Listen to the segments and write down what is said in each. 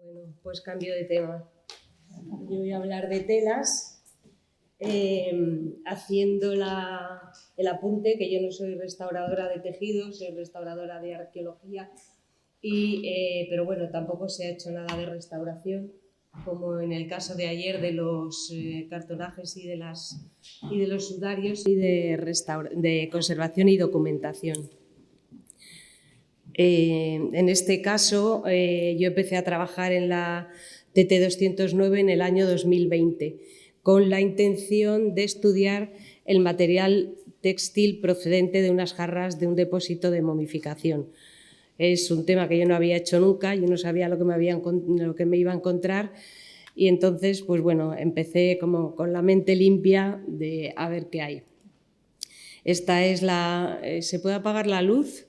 Bueno, pues cambio de tema. Yo voy a hablar de telas, haciendo el apunte que yo no soy restauradora de tejidos, soy restauradora de arqueología, pero bueno, tampoco se ha hecho nada de restauración, como en el caso de ayer de los cartonajes y de los sudarios, y de conservación y documentación. En este caso, yo empecé a trabajar en la TT 209 en el año 2020, con la intención de estudiar el material textil procedente de unas jarras de un depósito de momificación. Es un tema que yo no había hecho nunca, yo no sabía lo que me iba a encontrar, y entonces, pues bueno, empecé como con la mente limpia de a ver qué hay. Esta es la... ¿Se puede apagar la luz?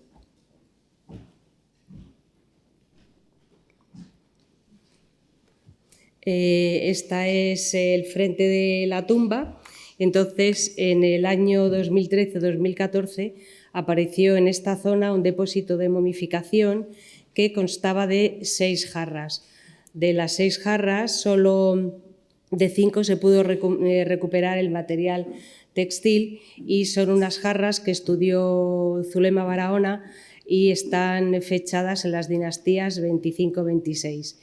Esta es el frente de la tumba. Entonces, en el año 2013-2014 apareció en esta zona un depósito de momificación que constaba de 6 jarras. De las 6 jarras, solo de 5 se pudo recuperar el material textil, y son unas jarras que estudió Zulema Barahona y están fechadas en las dinastías 25-26.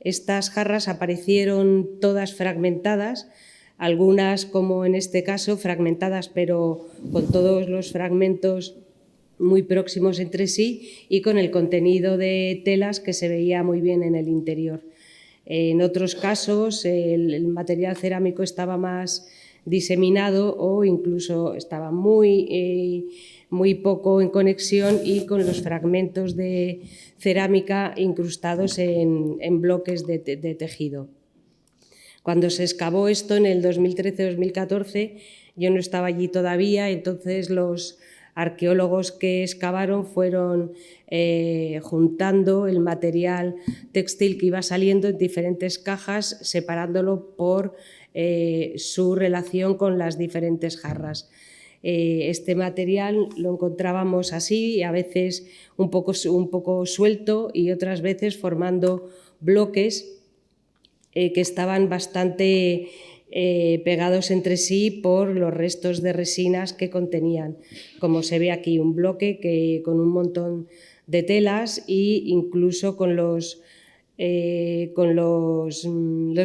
Estas jarras aparecieron todas fragmentadas, algunas, como en este caso, fragmentadas pero con todos los fragmentos muy próximos entre sí y con el contenido de telas que se veía muy bien en el interior. En otros casos, el material cerámico estaba más diseminado o incluso estaba muy poco en conexión y con los fragmentos de cerámica incrustados en bloques de tejido. Cuando se excavó esto en el 2013-2014, yo no estaba allí todavía, entonces los arqueólogos que excavaron fueron juntando el material textil que iba saliendo en diferentes cajas, separándolo por su relación con las diferentes jarras. Este material lo encontrábamos así, a veces un poco suelto y otras veces formando bloques que estaban bastante pegados entre sí por los restos de resinas que contenían. Como se ve aquí, un bloque con un montón de telas e incluso con los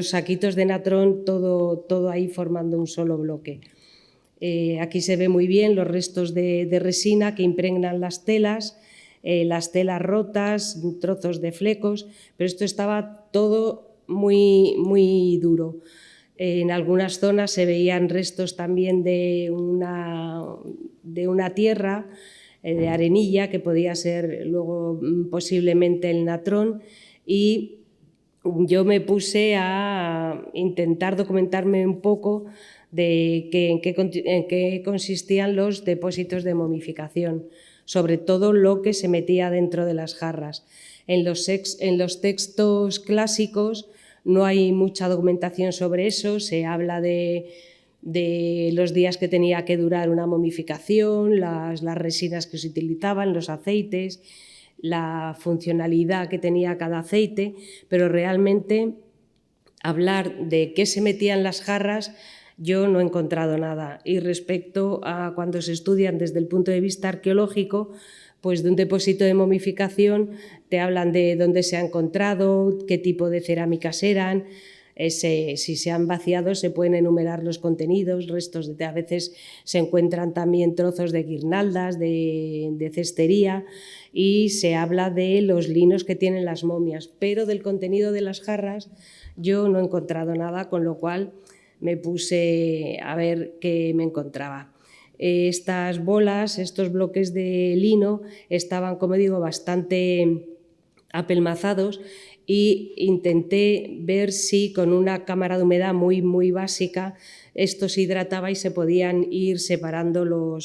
saquitos de natrón, todo ahí formando un solo bloque. Aquí se ve muy bien los restos de resina que impregnan las telas rotas, trozos de flecos, pero esto estaba todo muy duro. En algunas zonas se veían restos también de una tierra, de arenilla, que podía ser luego posiblemente el natrón, y yo me puse a intentar documentarme un poco de en qué consistían los depósitos de momificación, sobre todo lo que se metía dentro de las jarras. En los textos clásicos no hay mucha documentación sobre eso, se habla de los días que tenía que durar una momificación, las resinas que se utilizaban, los aceites, la funcionalidad que tenía cada aceite, pero realmente hablar de qué se metía en las jarras yo no he encontrado nada. Y respecto a cuando se estudian desde el punto de vista arqueológico, pues de un depósito de momificación te hablan de dónde se ha encontrado, qué tipo de cerámicas eran. Si se han vaciado se pueden enumerar los contenidos, restos a veces se encuentran también trozos de guirnaldas, de cestería, y se habla de los linos que tienen las momias, pero del contenido de las jarras yo no he encontrado nada, con lo cual me puse a ver qué me encontraba. Estas bolas, estos bloques de lino estaban, como digo, bastante apelmazados, y intenté ver si con una cámara de humedad muy básica esto se hidrataba y se podían ir separando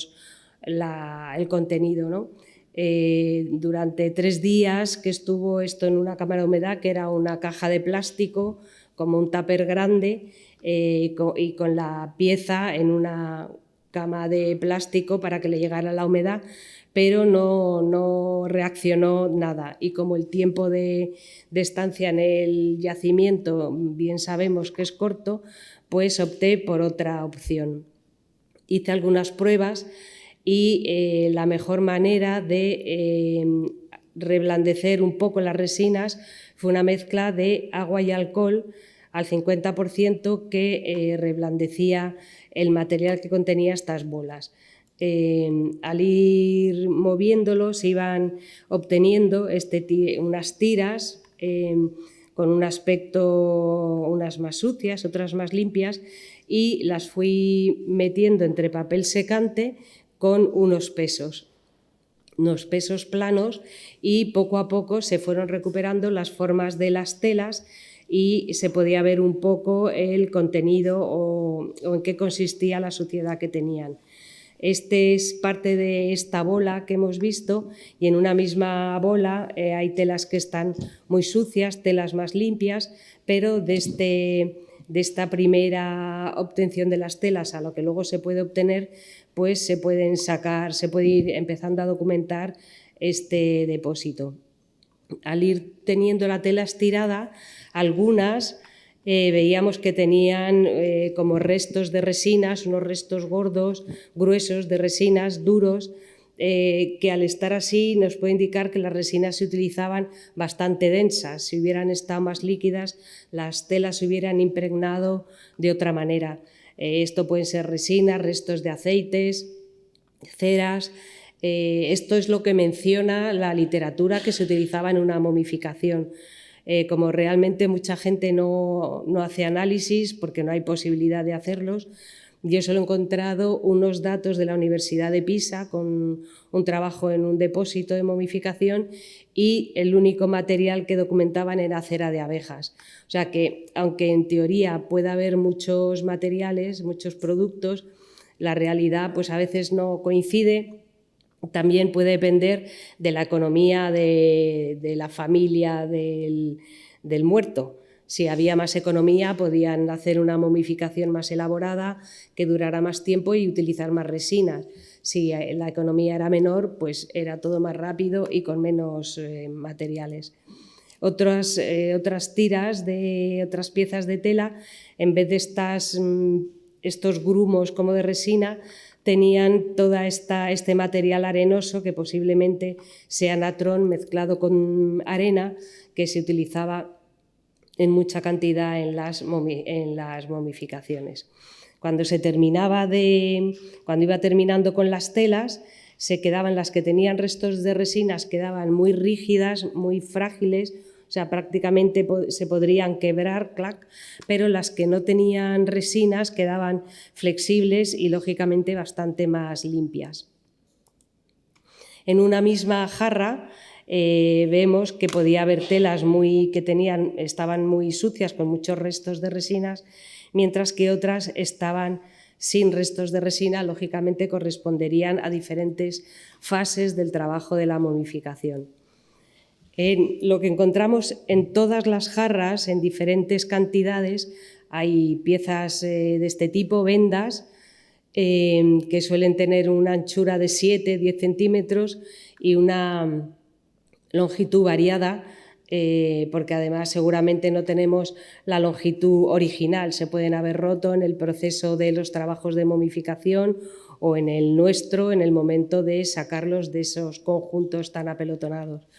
el contenido, ¿no? Durante 3 días que estuvo esto en una cámara de humedad, que era una caja de plástico como un tupper grande, y con la pieza en una cama de plástico para que le llegara la humedad, pero no reaccionó nada. Y como el tiempo de estancia en el yacimiento bien sabemos que es corto, pues opté por otra opción. Hice algunas pruebas y la mejor manera de reblandecer un poco las resinas fue una mezcla de agua y alcohol al 50% que reblandecía el material que contenía estas bolas. Al ir moviéndolo se iban obteniendo unas tiras con un aspecto, unas más sucias, otras más limpias, y las fui metiendo entre papel secante con unos pesos planos, y poco a poco se fueron recuperando las formas de las telas y se podía ver un poco el contenido o en qué consistía la suciedad que tenían. Este es parte de esta bola que hemos visto, y en una misma bola hay telas que están muy sucias, telas más limpias, pero de esta primera obtención de las telas a lo que luego se puede obtener, pues se puede ir empezando a documentar este depósito. Al ir teniendo la tela estirada, algunas veíamos que tenían como restos de resinas, unos restos gordos, gruesos de resinas, duros, que al estar así nos puede indicar que las resinas se utilizaban bastante densas. Si hubieran estado más líquidas, las telas se hubieran impregnado de otra manera. Esto pueden ser resinas, restos de aceites, ceras. Esto es lo que menciona la literatura que se utilizaba en una momificación. Como realmente mucha gente no hace análisis porque no hay posibilidad de hacerlos, yo solo he encontrado unos datos de la Universidad de Pisa con un trabajo en un depósito de momificación, y el único material que documentaban era cera de abejas. O sea que, aunque en teoría pueda haber muchos materiales, muchos productos, la realidad pues a veces no coincide. También puede depender de la economía de la familia del muerto. Si había más economía, podían hacer una momificación más elaborada que durara más tiempo y utilizar más resinas. Si la economía era menor, pues era todo más rápido y con menos materiales. Otras tiras de otras piezas de tela, en vez de estos grumos como de resina, tenían todo este material arenoso, que posiblemente sea natrón mezclado con arena, que se utilizaba en mucha cantidad en las momificaciones. Cuando iba terminando con las telas, se quedaban las que tenían restos de resinas, quedaban muy rígidas, muy frágiles, o sea, prácticamente se podrían quebrar, clac, pero las que no tenían resinas quedaban flexibles y lógicamente bastante más limpias. En una misma jarra vemos que podía haber telas estaban muy sucias, con muchos restos de resinas, mientras que otras estaban sin restos de resina, lógicamente corresponderían a diferentes fases del trabajo de la momificación. Lo que encontramos en todas las jarras, en diferentes cantidades, hay piezas de este tipo, vendas, que suelen tener una anchura de 7-10 centímetros y una longitud variada, porque además seguramente no tenemos la longitud original, se pueden haber roto en el proceso de los trabajos de momificación o en el nuestro, en el momento de sacarlos de esos conjuntos tan apelotonados.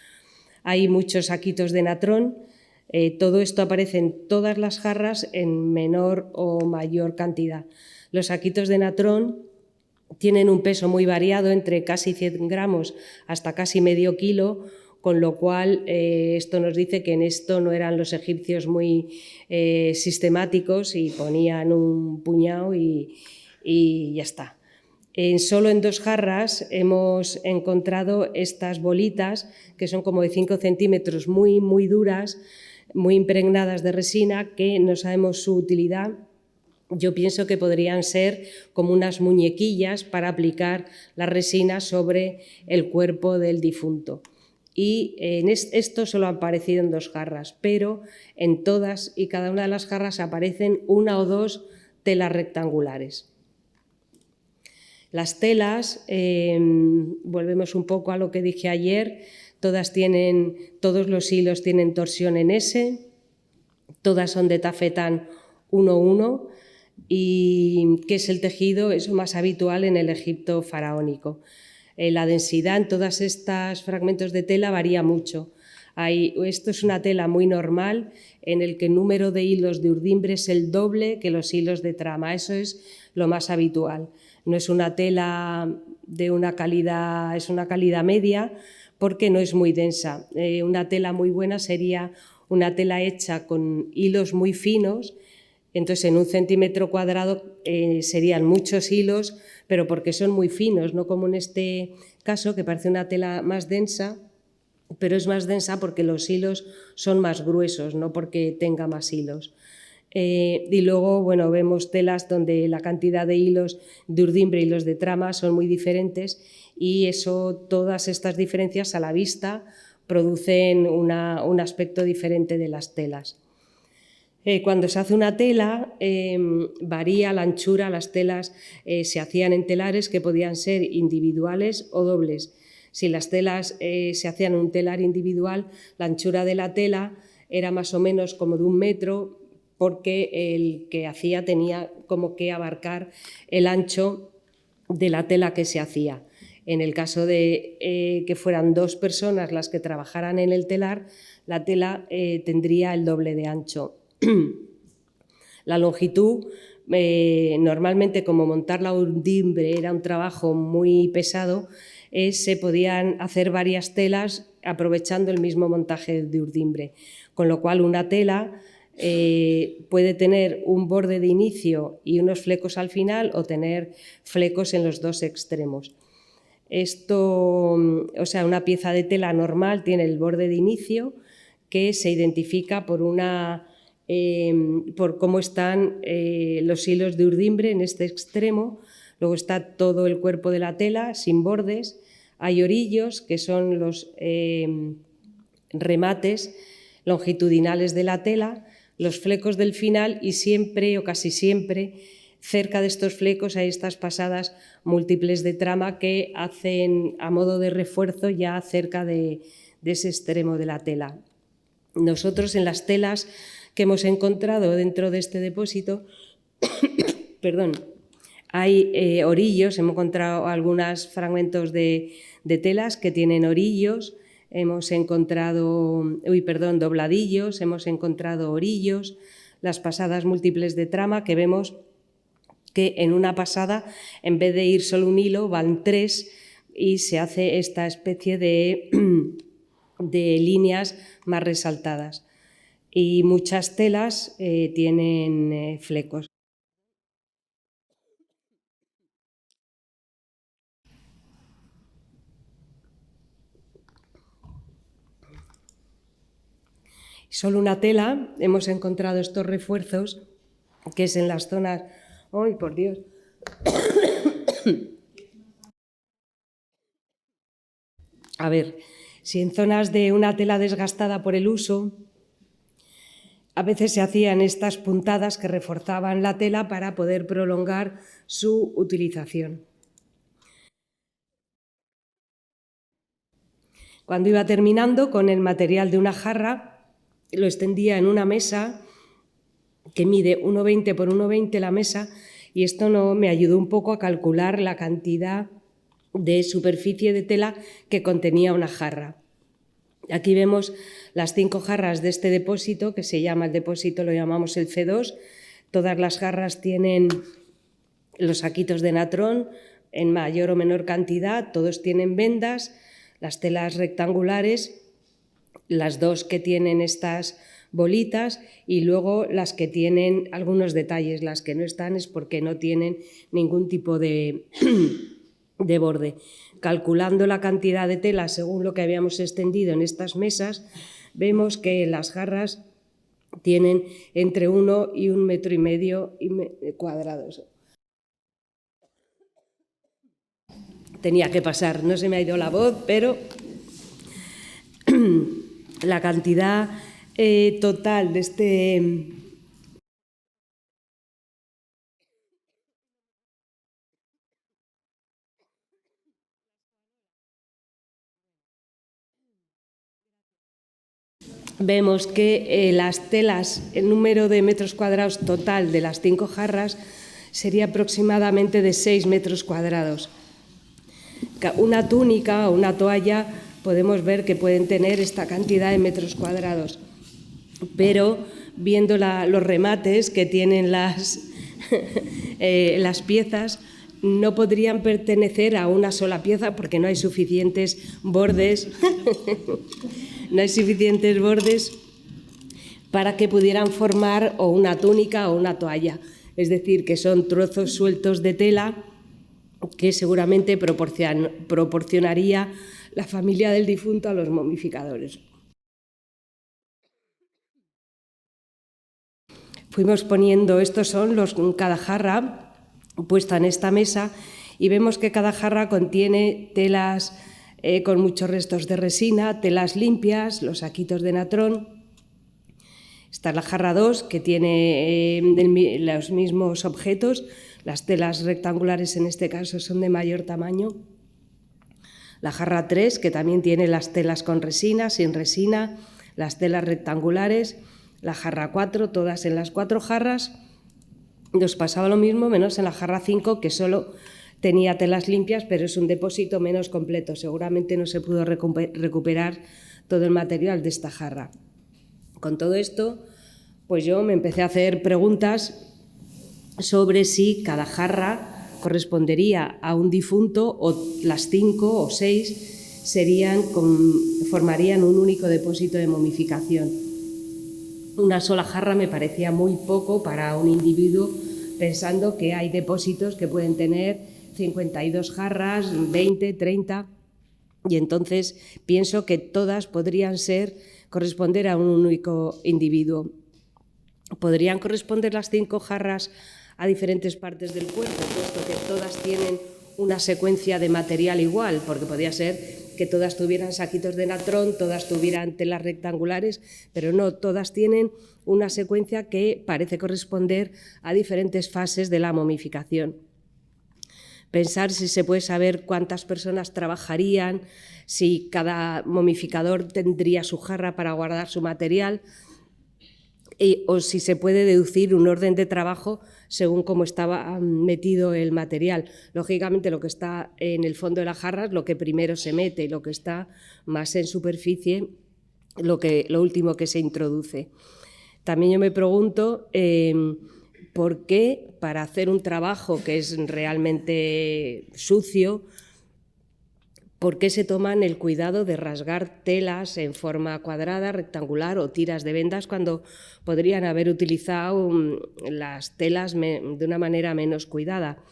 Hay muchos saquitos de natrón. Todo esto aparece en todas las jarras en menor o mayor cantidad. Los saquitos de natrón tienen un peso muy variado, entre casi 100 gramos hasta casi medio kilo, con lo cual esto nos dice que en esto no eran los egipcios muy sistemáticos y ponían un puñado y ya está. Solo en 2 jarras hemos encontrado estas bolitas, que son como de 5 centímetros, muy, muy duras, muy impregnadas de resina, que no sabemos su utilidad. Yo pienso que podrían ser como unas muñequillas para aplicar la resina sobre el cuerpo del difunto. Y esto solo ha aparecido en 2 jarras, pero en todas y cada una de las jarras aparecen 1 o 2 telas rectangulares. Las telas, volvemos un poco a lo que dije ayer, todos los hilos tienen torsión en S, todas son de tafetán 1:1, y que es el tejido es más habitual en el Egipto faraónico. La densidad en todos estos fragmentos de tela varía mucho. Esto es una tela muy normal en el que el número de hilos de urdimbre es el doble que los hilos de trama. Eso es lo más habitual. No es una tela de una calidad, es una calidad media porque no es muy densa. Una tela muy buena sería una tela hecha con hilos muy finos. Entonces, en 1 centímetro cuadrado serían muchos hilos, pero porque son muy finos, no como en este caso, que parece una tela más densa, pero es más densa porque los hilos son más gruesos, no porque tenga más hilos. Y luego, bueno, vemos telas donde la cantidad de hilos de urdimbre y los de trama son muy diferentes, y todas estas diferencias a la vista producen un aspecto diferente de las telas. Cuando se hace una tela, varía la anchura. Las telas se hacían en telares que podían ser individuales o dobles. Si las telas se hacían en un telar individual, la anchura de la tela era más o menos como de 1 metro, porque el que hacía tenía como que abarcar el ancho de la tela que se hacía. En el caso de que fueran 2 personas las que trabajaran en el telar, la tela tendría el doble de ancho. La longitud, normalmente, como montar la urdimbre era un trabajo muy pesado, se podían hacer varias telas aprovechando el mismo montaje de urdimbre, con lo cual una tela puede tener un borde de inicio y unos flecos al final, o tener flecos en los 2 extremos. Una pieza de tela normal tiene el borde de inicio, que se identifica por cómo están los hilos de urdimbre en este extremo. Luego está todo el cuerpo de la tela sin bordes. Hay orillos, que son los remates longitudinales de la tela, los flecos del final, y siempre o casi siempre cerca de estos flecos hay estas pasadas múltiples de trama que hacen a modo de refuerzo ya cerca de ese extremo de la tela. Nosotros, en las telas que hemos encontrado dentro de este depósito, hay orillos. Hemos encontrado algunos fragmentos de telas que tienen orillos, hemos encontrado dobladillos, hemos encontrado orillos, las pasadas múltiples de trama, que vemos que en una pasada, en vez de ir solo un hilo, van 3, y se hace esta especie de líneas más resaltadas. Y muchas telas tienen flecos. Solo una tela hemos encontrado estos refuerzos, que es en las zonas... ¡Ay, por Dios! A ver, si en zonas de una tela desgastada por el uso, a veces se hacían estas puntadas que reforzaban la tela para poder prolongar su utilización. Cuando iba terminando, con el material de una jarra, lo extendía en una mesa que mide 1,20 por 1,20 la mesa, y esto me ayudó un poco a calcular la cantidad de superficie de tela que contenía una jarra. Aquí vemos las 5 jarras de este depósito, que se llama el depósito, lo llamamos el C2. Todas las jarras tienen los saquitos de natrón en mayor o menor cantidad, todos tienen vendas, las telas rectangulares, las 2 que tienen estas bolitas, y luego las que tienen algunos detalles. Las que no están es porque no tienen ningún tipo de borde. Calculando la cantidad de tela según lo que habíamos extendido en estas mesas, vemos que las jarras tienen entre 1 y 1,5 metros cuadrados. Tenía que pasar, no se me ha ido la voz, pero la cantidad total de este vemos que las telas, el número de metros cuadrados total de las 5 jarras sería aproximadamente de 6 metros cuadrados. Una túnica o una toalla podemos ver que pueden tener esta cantidad de metros cuadrados, pero viendo los remates que tienen las piezas, no podrían pertenecer a una sola pieza porque no hay suficientes bordes, no hay suficientes bordes para que pudieran formar o una túnica o una toalla. Es decir, que son trozos sueltos de tela que seguramente proporcionaría la familia del difunto a los momificadores. Fuimos poniendo, estos son cada jarra puesta en esta mesa, y vemos que cada jarra contiene telas con muchos restos de resina, telas limpias, los saquitos de natrón. Está la jarra 2, que tiene los mismos objetos. Las telas rectangulares en este caso son de mayor tamaño. La jarra 3, que también tiene las telas con resina, sin resina, las telas rectangulares. La jarra 4, todas en las 4 jarras. Nos pasaba lo mismo, menos en la jarra 5, que solo tenía telas limpias, pero es un depósito menos completo. Seguramente no se pudo recuperar todo el material de esta jarra. Con todo esto, pues yo me empecé a hacer preguntas sobre si cada jarra correspondería a un difunto o las 5 o 6 formarían un único depósito de momificación. Una sola jarra me parecía muy poco para un individuo, pensando que hay depósitos que pueden tener 52 jarras, 20, 30, y entonces pienso que todas podrían corresponder a un único individuo. ¿Podrían corresponder las 5 jarras a diferentes partes del cuerpo, puesto que todas tienen una secuencia de material igual? Porque podría ser que todas tuvieran saquitos de natrón, todas tuvieran telas rectangulares, pero no, todas tienen una secuencia que parece corresponder a diferentes fases de la momificación. Pensar si se puede saber cuántas personas trabajarían, si cada momificador tendría su jarra para guardar su material, o si se puede deducir un orden de trabajo según cómo estaba metido el material. Lógicamente, lo que está en el fondo de la jarra es lo que primero se mete, y lo que está más en superficie, lo último que se introduce. También yo me pregunto por qué, para hacer un trabajo que es realmente sucio, ¿por qué se toman el cuidado de rasgar telas en forma cuadrada, rectangular o tiras de vendas cuando podrían haber utilizado las telas de una manera menos cuidada?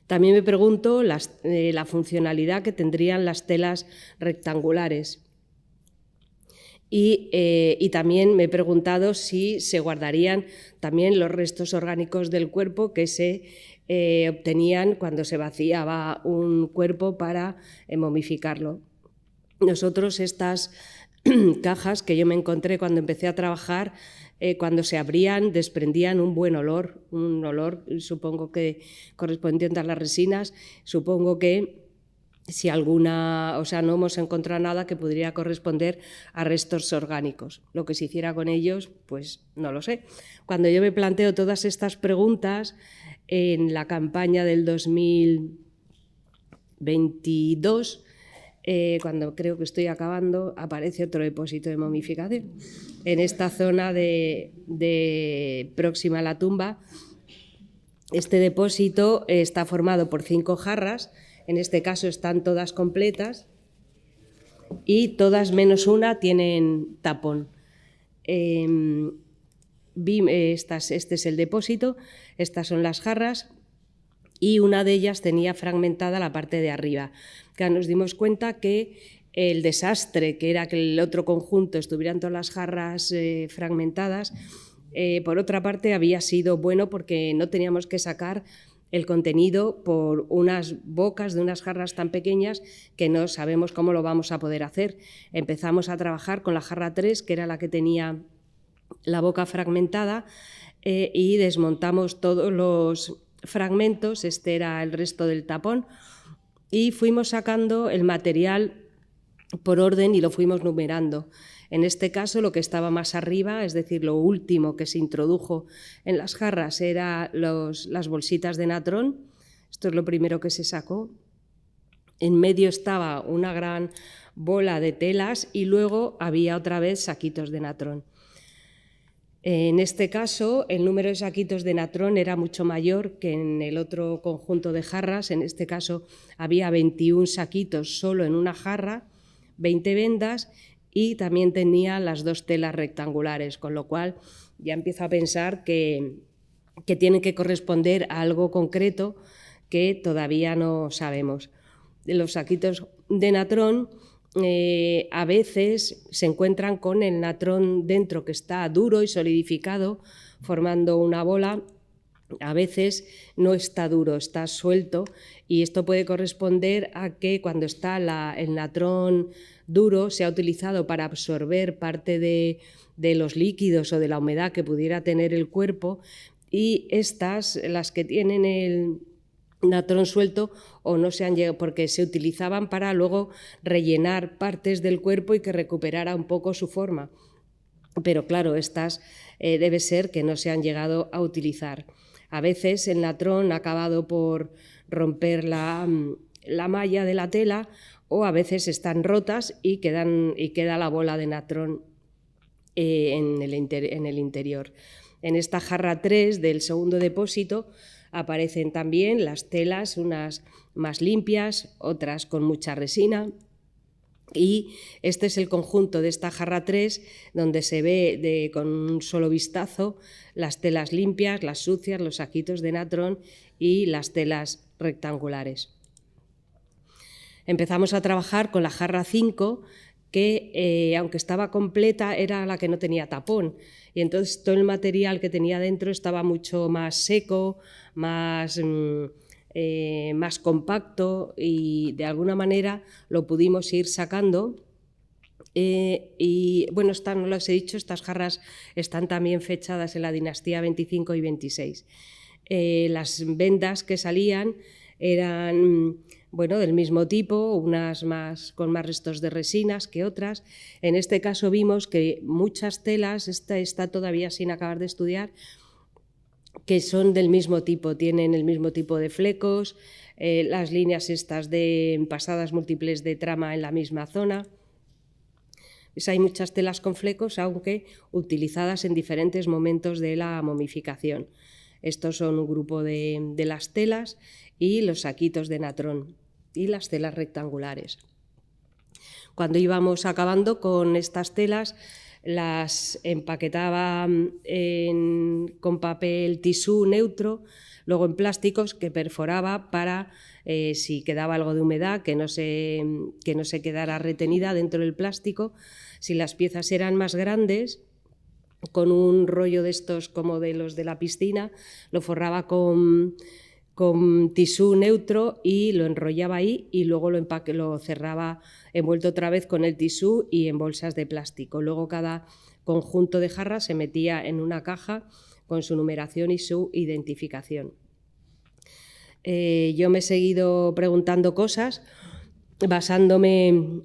También me pregunto la funcionalidad que tendrían las telas rectangulares. Y también me he preguntado si se guardarían también los restos orgánicos del cuerpo que se obtenían cuando se vaciaba un cuerpo para momificarlo. Nosotros estas cajas que yo me encontré cuando empecé a trabajar, cuando se abrían desprendían un buen olor, un olor supongo que correspondiente a las resinas, supongo que si no hemos encontrado nada que podría corresponder a restos orgánicos. Lo que se hiciera con ellos, pues no lo sé. Cuando yo me planteo todas estas preguntas, en la campaña del 2022, cuando creo que estoy acabando, aparece otro depósito de momificación. En esta zona próxima a la tumba, este depósito está formado por 5 jarras. En este caso están todas completas y todas menos una tienen tapón. Este es el depósito, estas son las jarras y una de ellas tenía fragmentada la parte de arriba. Claro, nos dimos cuenta que el desastre, que era que el otro conjunto estuvieran todas las jarras fragmentadas, por otra parte había sido bueno porque no teníamos que sacar el contenido por unas bocas de unas jarras tan pequeñas que no sabemos cómo lo vamos a poder hacer. Empezamos a trabajar con la jarra 3, que era la que tenía la boca fragmentada, y desmontamos todos los fragmentos, este era el resto del tapón, y fuimos sacando el material por orden y lo fuimos numerando. En este caso, lo que estaba más arriba, es decir, lo último que se introdujo en las jarras, eran las bolsitas de natrón. Esto es lo primero que se sacó. En medio estaba una gran bola de telas y luego había otra vez saquitos de natrón. En este caso, el número de saquitos de natrón era mucho mayor que en el otro conjunto de jarras. En este caso había 21 saquitos solo en una jarra, 20 vendas, y también tenía las 2 telas rectangulares, con lo cual ya empiezo a pensar que tienen que corresponder a algo concreto que todavía no sabemos. Los saquitos de natrón a veces se encuentran con el natrón dentro, que está duro y solidificado, formando una bola. A veces no está duro, está suelto, y esto puede corresponder a que cuando está el natrón duro se ha utilizado para absorber parte de los líquidos o de la humedad que pudiera tener el cuerpo, y estas, las que tienen el natrón suelto, o no se han llegado porque se utilizaban para luego rellenar partes del cuerpo y que recuperara un poco su forma. Pero claro, estas debe ser que no se han llegado a utilizar. A veces el natrón ha acabado por romper la malla de la tela, o a veces están rotas y queda la bola de natrón en el interior. En esta jarra 3 del segundo depósito aparecen también las telas, unas más limpias, otras con mucha resina. Y este es el conjunto de esta jarra 3, donde se ve con un solo vistazo las telas limpias, las sucias, los saquitos de natrón y las telas rectangulares. Empezamos a trabajar con la jarra 5, que aunque estaba completa, era la que no tenía tapón, y entonces todo el material que tenía dentro estaba mucho más seco, más compacto, y de alguna manera lo pudimos ir sacando. Y bueno, no los he dicho, estas jarras están también fechadas en la dinastía 25 y 26. Las vendas que salían eran del mismo tipo, unas con más restos de resinas que otras. En este caso vimos que muchas telas, esta está todavía sin acabar de estudiar, que son del mismo tipo, tienen el mismo tipo de flecos, las líneas estas de pasadas múltiples de trama en la misma zona. Hay muchas telas con flecos, aunque utilizadas en diferentes momentos de la momificación. Estos son un grupo de las telas y los saquitos de natrón y las telas rectangulares. Cuando íbamos acabando con estas telas, las empaquetaba con papel tisú neutro, luego en plásticos que perforaba para, si quedaba algo de humedad, que no se quedara retenida dentro del plástico. Si las piezas eran más grandes, con un rollo de estos como de los de la piscina, lo forraba con tisú neutro y lo enrollaba ahí, y luego lo cerraba envuelto otra vez con el tisú y en bolsas de plástico. Luego cada conjunto de jarras se metía en una caja con su numeración y su identificación. Yo me he seguido preguntando cosas basándome...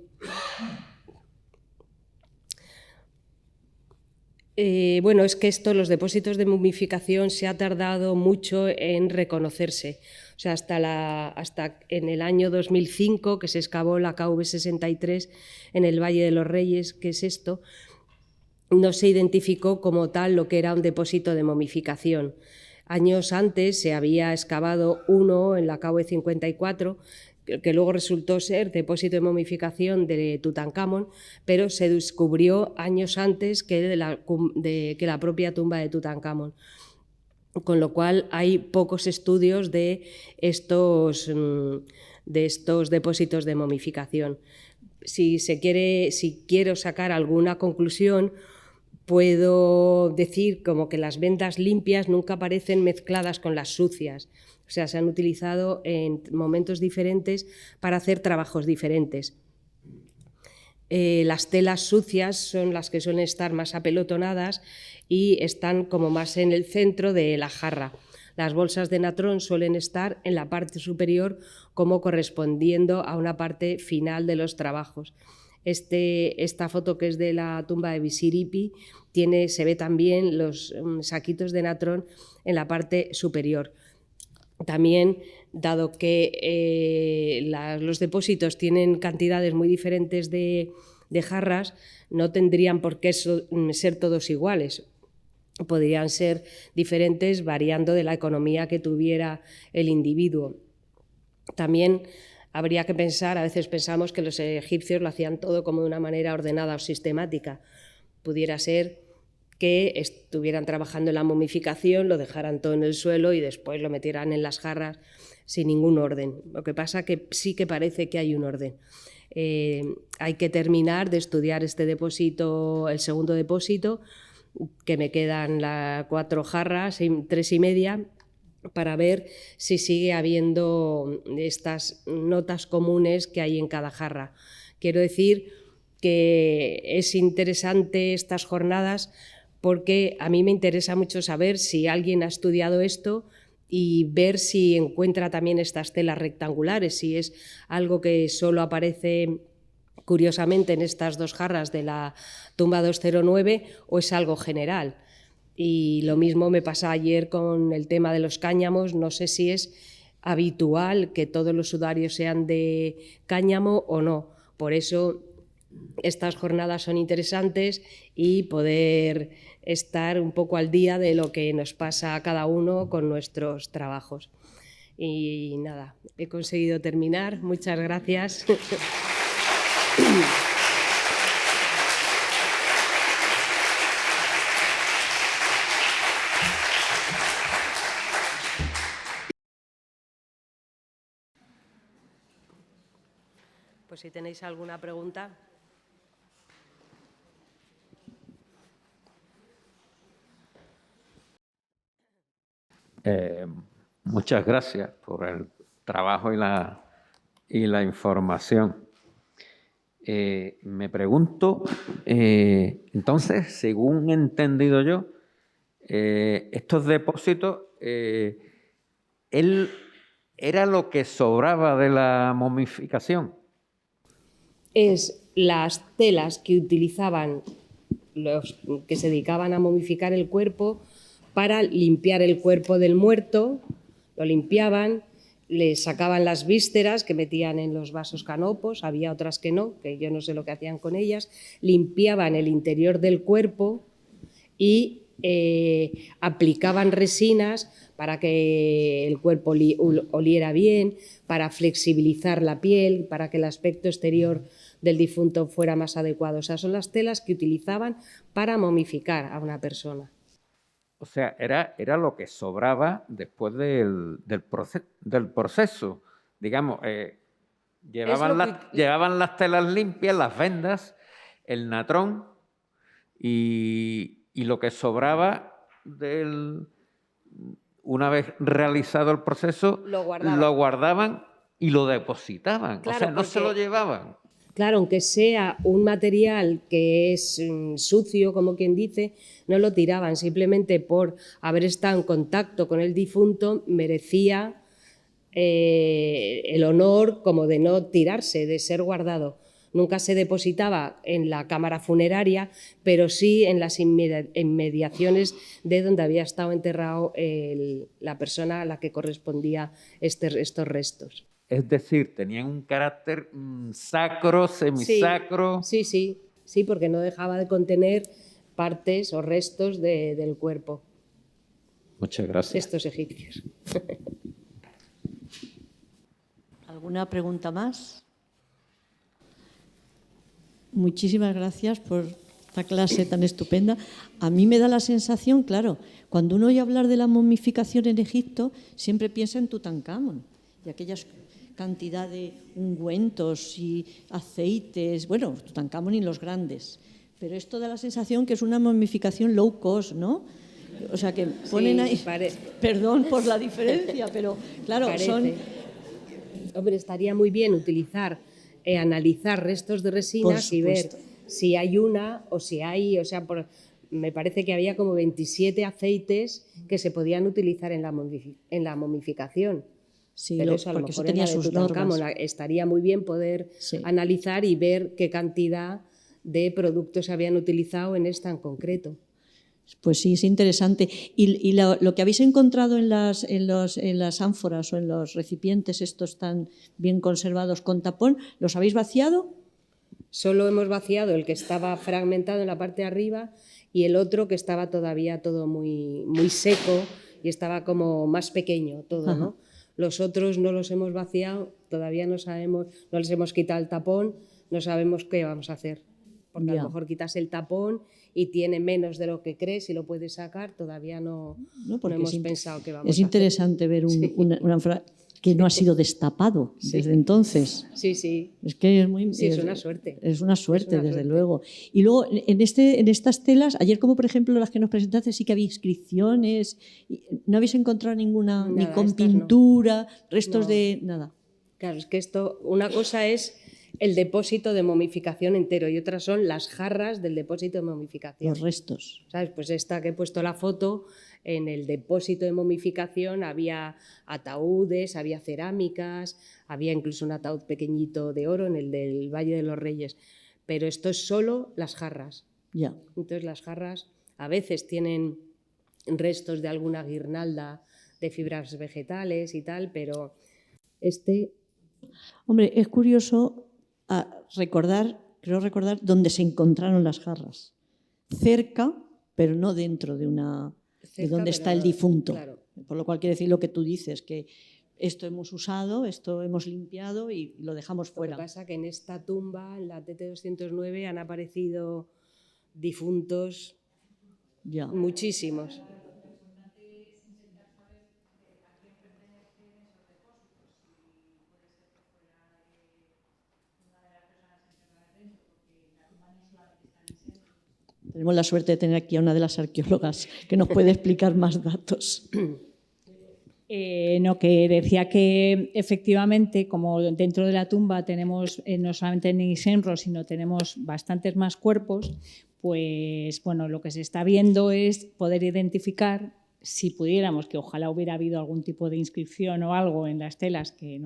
es que los depósitos de momificación se ha tardado mucho en reconocerse. O sea, hasta en el año 2005, que se excavó la KV63 en el Valle de los Reyes, que es esto, no se identificó como tal lo que era un depósito de momificación. Años antes se había excavado uno en la KV54, que luego resultó ser depósito de momificación de Tutankamón, pero se descubrió años antes que la propia tumba de Tutankamón. Con lo cual hay pocos estudios de estos depósitos de momificación. Si quiero sacar alguna conclusión, puedo decir como que las vendas limpias nunca aparecen mezcladas con las sucias. O sea, se han utilizado en momentos diferentes para hacer trabajos diferentes. Las telas sucias son las que suelen estar más apelotonadas y están como más en el centro de la jarra. Las bolsas de natrón suelen estar en la parte superior, como correspondiendo a una parte final de los trabajos. Esta foto, que es de la tumba de Visiripi, se ve también los saquitos de natrón en la parte superior. También, dado que los depósitos tienen cantidades muy diferentes de jarras, no tendrían por qué ser todos iguales. Podrían ser diferentes variando de la economía que tuviera el individuo. También habría que pensar, a veces pensamos que los egipcios lo hacían todo como de una manera ordenada o sistemática. Pudiera ser que estuvieran trabajando en la momificación, lo dejaran todo en el suelo y después lo metieran en las jarras sin ningún orden. Lo que pasa que sí que parece que hay un orden. Hay que terminar de estudiar este depósito, el segundo depósito, que me quedan 4 jarras, 3 y media, para ver si sigue habiendo estas notas comunes que hay en cada jarra. Quiero decir que es interesante estas jornadas porque a mí me interesa mucho saber si alguien ha estudiado esto y ver si encuentra también estas telas rectangulares, si es algo que solo aparece curiosamente en estas 2 jarras de la tumba 209 o es algo general. Y lo mismo me pasa ayer con el tema de los cáñamos. No sé si es habitual que todos los sudarios sean de cáñamo o no. Por eso estas jornadas son interesantes y poder estar un poco al día de lo que nos pasa a cada uno con nuestros trabajos. Y nada, he conseguido terminar. Muchas gracias. Pues si tenéis alguna pregunta. Muchas gracias por el trabajo y la información. Me pregunto, entonces, según he entendido yo, estos depósitos, ¿era lo que sobraba de la momificación? Es las telas que utilizaban los que se dedicaban a momificar el cuerpo para limpiar el cuerpo del muerto, lo limpiaban, le sacaban las vísceras que metían en los vasos canopos, había otras que no, que yo no sé lo que hacían con ellas, limpiaban el interior del cuerpo y aplicaban resinas para que el cuerpo oliera bien, para flexibilizar la piel, para que el aspecto exterior del difunto fuera más adecuado. O sea, son las telas que utilizaban para momificar a una persona. O sea, era lo que sobraba después del proceso. Digamos, llevaban las telas limpias, las vendas, el natrón y lo que sobraba una vez realizado el proceso, lo guardaban y lo depositaban. Claro, o sea, no se lo llevaban. Claro, aunque sea un material que es sucio, como quien dice, no lo tiraban. Simplemente por haber estado en contacto con el difunto merecía el honor como de no tirarse, de ser guardado. Nunca se depositaba en la cámara funeraria, pero sí en las inmediaciones de donde había estado enterrado la persona a la que correspondía estos restos. Es decir, tenían un carácter sacro, semisacro. Sí, porque no dejaba de contener partes o restos del cuerpo. Muchas gracias. Estos egipcios. ¿Alguna pregunta más? Muchísimas gracias por esta clase tan estupenda. A mí me da la sensación, claro, cuando uno oye hablar de la momificación en Egipto, siempre piensa en Tutankamón y aquellas cantidad de ungüentos y aceites, bueno, Tutankamón y los grandes, pero esto da la sensación que es una momificación low cost, ¿no? O sea, que ponen ahí... Perdón por la diferencia, pero claro, son... Hombre, estaría muy bien utilizar, analizar restos de resinas y ver si hay una o si hay... O sea, me parece que había como 27 aceites que se podían utilizar en la momificación. Sí, pero eso a lo porque eso mejor en tenía la de sus Tutankamón normas. estaría muy bien poder Sí. analizar y ver qué cantidad de productos se habían utilizado en esta en concreto. Pues sí, es interesante. Y lo que habéis encontrado en las ánforas o en los recipientes estos tan bien conservados con tapón, ¿los habéis vaciado? Solo hemos vaciado el que estaba fragmentado en la parte de arriba y el otro que estaba todavía todo muy, muy seco y estaba como más pequeño todo, ¿no? Los otros no los hemos vaciado, todavía no sabemos, no les hemos quitado el tapón, no sabemos qué vamos a hacer. Porque a Ya. lo mejor quitas el tapón y tiene menos de lo que crees y lo puedes sacar, todavía no, No, no porque hemos pensado qué vamos es a hacer. interesante ver una ánfora que no ha sido destapado desde entonces. Sí, sí. Es que es muy... Sí, es una suerte. Es una suerte, Es una desde suerte. luego. Y luego, en estas telas, ayer como por ejemplo las que nos presentaste, sí que había inscripciones, no habéis encontrado ninguna, ni Nada, con estas no. pintura, restos No. de... nada. Claro, es que esto, una cosa es el depósito de momificación entero y otras son las jarras del depósito de momificación. Los restos. ¿Sabes? Pues esta que he puesto la foto, en el depósito de momificación había ataúdes, había cerámicas, había incluso un ataúd pequeñito de oro en el del Valle de los Reyes, pero esto es solo las jarras. Ya. Entonces las jarras a veces tienen restos de alguna guirnalda de fibras vegetales y tal, pero Hombre, es curioso creo recordar dónde se encontraron las jarras. Cerca, pero no dentro de donde está el difunto. Claro. Por lo cual quiere decir lo que tú dices, que esto hemos usado, esto hemos limpiado y lo dejamos fuera. Lo que pasa es que en esta tumba, en la TT209, han aparecido difuntos Ya. muchísimos. Tenemos la suerte de tener aquí a una de las arqueólogas que nos puede explicar más datos. No, que decía que efectivamente, como dentro de la tumba tenemos no solamente Nisenro, sino tenemos bastantes más cuerpos, pues bueno, lo que se está viendo es poder identificar, si pudiéramos, que ojalá hubiera habido algún tipo de inscripción o algo en las telas, que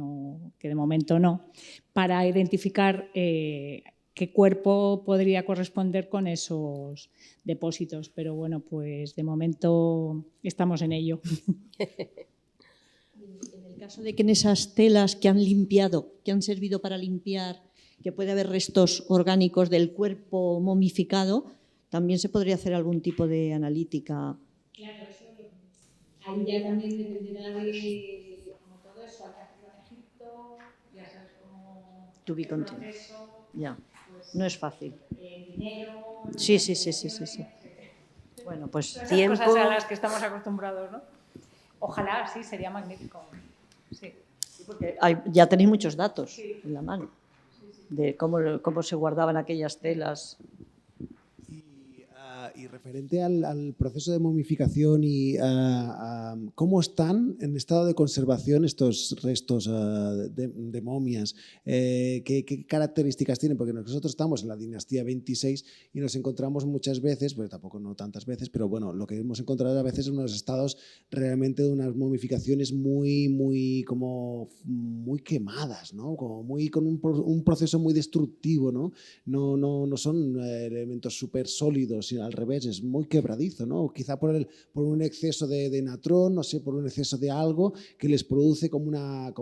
de momento no, para identificar qué cuerpo podría corresponder con esos depósitos. Pero bueno, pues de momento estamos en ello. En el caso de que en esas telas que han limpiado, que han servido para limpiar, que puede haber restos orgánicos del cuerpo momificado, también se podría hacer algún tipo de analítica. Claro, eso ahí ya también dependerá de, como todo eso, hay que hacerlo en Egipto, ya sabes cómo To be el continued. proceso, Ya, pues, no es fácil. el dinero... Sí. Bueno, pues Todas esas cosas a las que estamos acostumbrados, ¿no? Ojalá, sí, sería magnífico. Sí. porque ya tenéis muchos datos en la mano de cómo se guardaban aquellas telas. Y referente al proceso de momificación y cómo están en estado de conservación estos restos de momias, ¿qué características tienen? Porque nosotros estamos en la dinastía 26 y nos encontramos muchas veces, pero tampoco no tantas veces, pero bueno, lo que hemos encontrado a veces son unos estados realmente de unas momificaciones muy quemadas, ¿no? Como con un proceso muy destructivo, ¿no? No son elementos súper sólidos, sino al revés, es muy quebradizo, ¿no? Quizá por un exceso de natrón, no sé, por un exceso de algo que les produce bueno,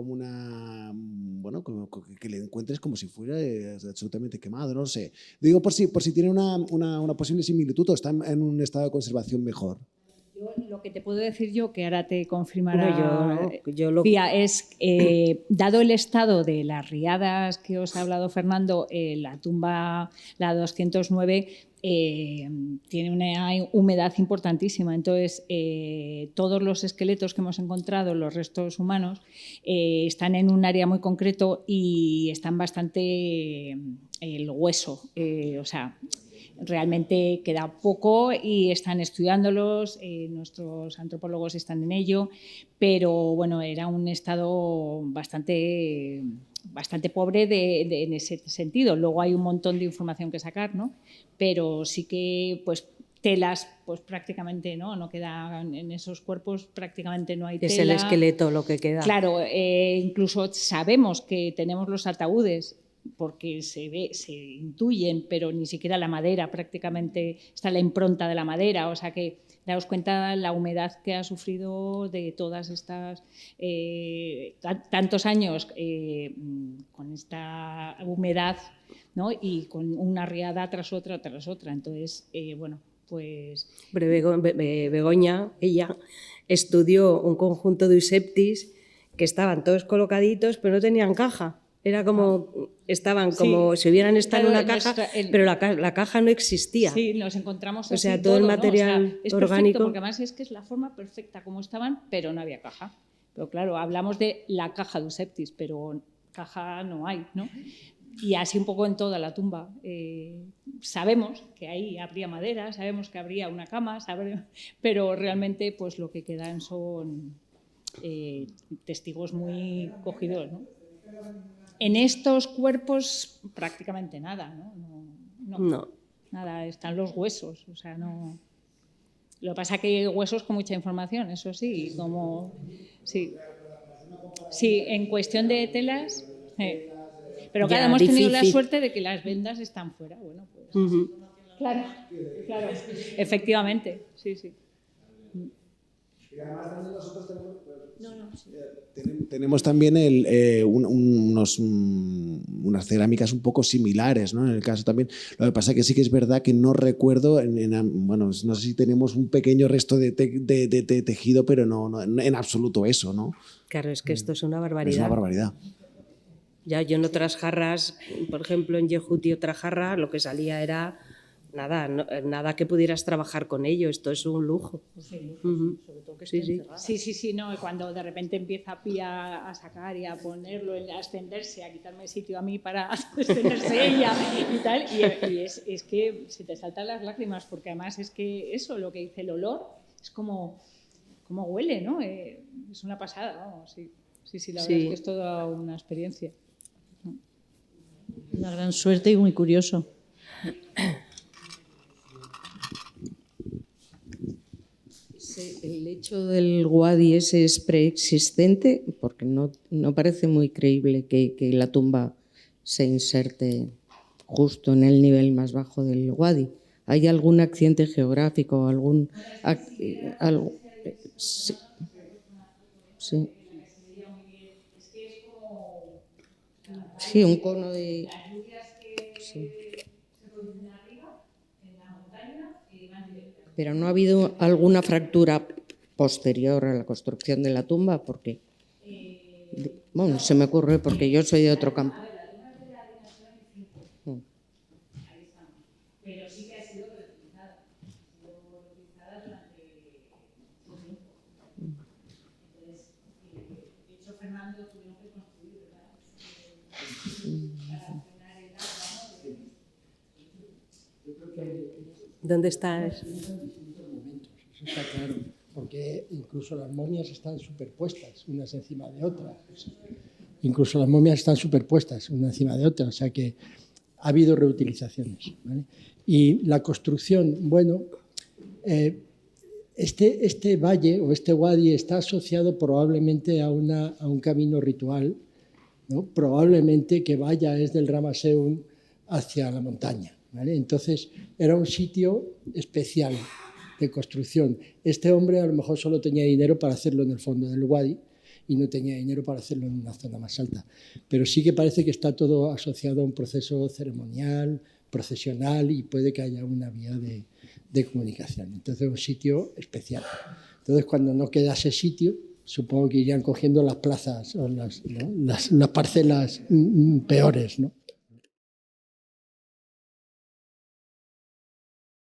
que le encuentres como si fuera absolutamente quemado, no lo sé. Digo por si tiene una posible similitud o está en un estado de conservación mejor. Lo que te puedo decir yo, que ahora te confirmará Fía, es, dado el estado de las riadas que os ha hablado Fernando, la tumba, la 209, tiene una humedad importantísima. Entonces, todos los esqueletos que hemos encontrado, los restos humanos, están en un área muy concreto y están bastante el hueso, o sea, realmente queda poco y están estudiándolos, nuestros antropólogos están en ello, pero bueno, era un estado bastante pobre en ese sentido. Luego hay un montón de información que sacar, ¿no? Pero sí que pues telas, pues prácticamente no quedan en esos cuerpos, prácticamente no hay tela. Es el esqueleto lo que queda. Claro, incluso sabemos que tenemos los ataúdes porque se intuyen, pero ni siquiera la madera, prácticamente está la impronta de la madera, o sea que daos cuenta la humedad que ha sufrido de todas estas tantos años con esta humedad, ¿no? Y con una riada tras otra. Entonces, bueno, pues... Begoña, ella, estudió un conjunto de euseptis que estaban todos colocaditos, pero no tenían caja. Era como, estaban como si hubieran estado en una caja, pero la caja no existía. Sí, nos encontramos así. O sea, todo el material, ¿no? O sea, es orgánico. Perfecto, porque además es que es la forma perfecta como estaban, pero no había caja. Pero claro, hablamos de la caja de euseptis, pero caja no hay, ¿no? Y así un poco en toda la tumba. Sabemos que ahí habría madera, sabemos que habría una cama, pero realmente pues lo que quedan son testigos muy cogidos, ¿no? En estos cuerpos prácticamente nada, No. Nada, están los huesos, o sea, no. Lo que pasa es que hay huesos con mucha información, eso sí, como sí, en cuestión de telas, pero claro, hemos tenido la suerte de que las vendas están fuera, bueno, pues. Claro, efectivamente, sí. Y además también nosotros tenemos también unas cerámicas un poco similares, ¿no? En el caso también. Lo que pasa es que sí que es verdad que no recuerdo, bueno, no sé si tenemos un pequeño resto de tejido, pero no en absoluto eso, ¿no? Claro, es que esto es una barbaridad. Es una barbaridad. Ya yo en otras jarras, por ejemplo en Yehuti, otra jarra, lo que salía era nada que pudieras trabajar con ello. Esto es un lujo. Sí, sobre todo que sí, no, cuando de repente empieza Pía a sacar y a ponerlo, a extenderse, a quitarme sitio a mí para extenderse ella y tal, y es que se te saltan las lágrimas, porque además es que eso, lo que dice el olor, es como huele, ¿no? Es una pasada, ¿no? Sí, la verdad es que es toda una experiencia. Una gran suerte y muy curioso. El hecho del Wadi ese es preexistente, porque no parece muy creíble que la tumba se inserte justo en el nivel más bajo del Wadi. ¿Hay algún accidente geográfico? Sí. Sí, un cono de... Sí. Pero no ha habido alguna fractura posterior a la construcción de la tumba, porque, bueno, se me ocurre porque yo soy de otro campo. Pero sí que ha sido reutilizada. Durante tiempo. Entonces, de hecho, Fernando tuvieron que construir, ¿verdad? Para frenar el agua, ¿no? ¿Dónde está? Eso está claro, porque incluso las momias están superpuestas unas encima de otras. Incluso las momias están superpuestas una encima de otra, o sea que ha habido reutilizaciones, ¿vale? Y la construcción, bueno, este valle o este wadi está asociado probablemente a un camino ritual, ¿no? Probablemente que vaya desde el Ramaseun hacia la montaña, ¿vale? Entonces era un sitio especial de construcción. Este hombre a lo mejor solo tenía dinero para hacerlo en el fondo del wadi y no tenía dinero para hacerlo en una zona más alta. Pero sí que parece que está todo asociado a un proceso ceremonial, procesional, y puede que haya una vía de comunicación. Entonces, un sitio especial. Entonces, cuando no queda ese sitio, supongo que irían cogiendo las plazas o las parcelas peores, ¿no?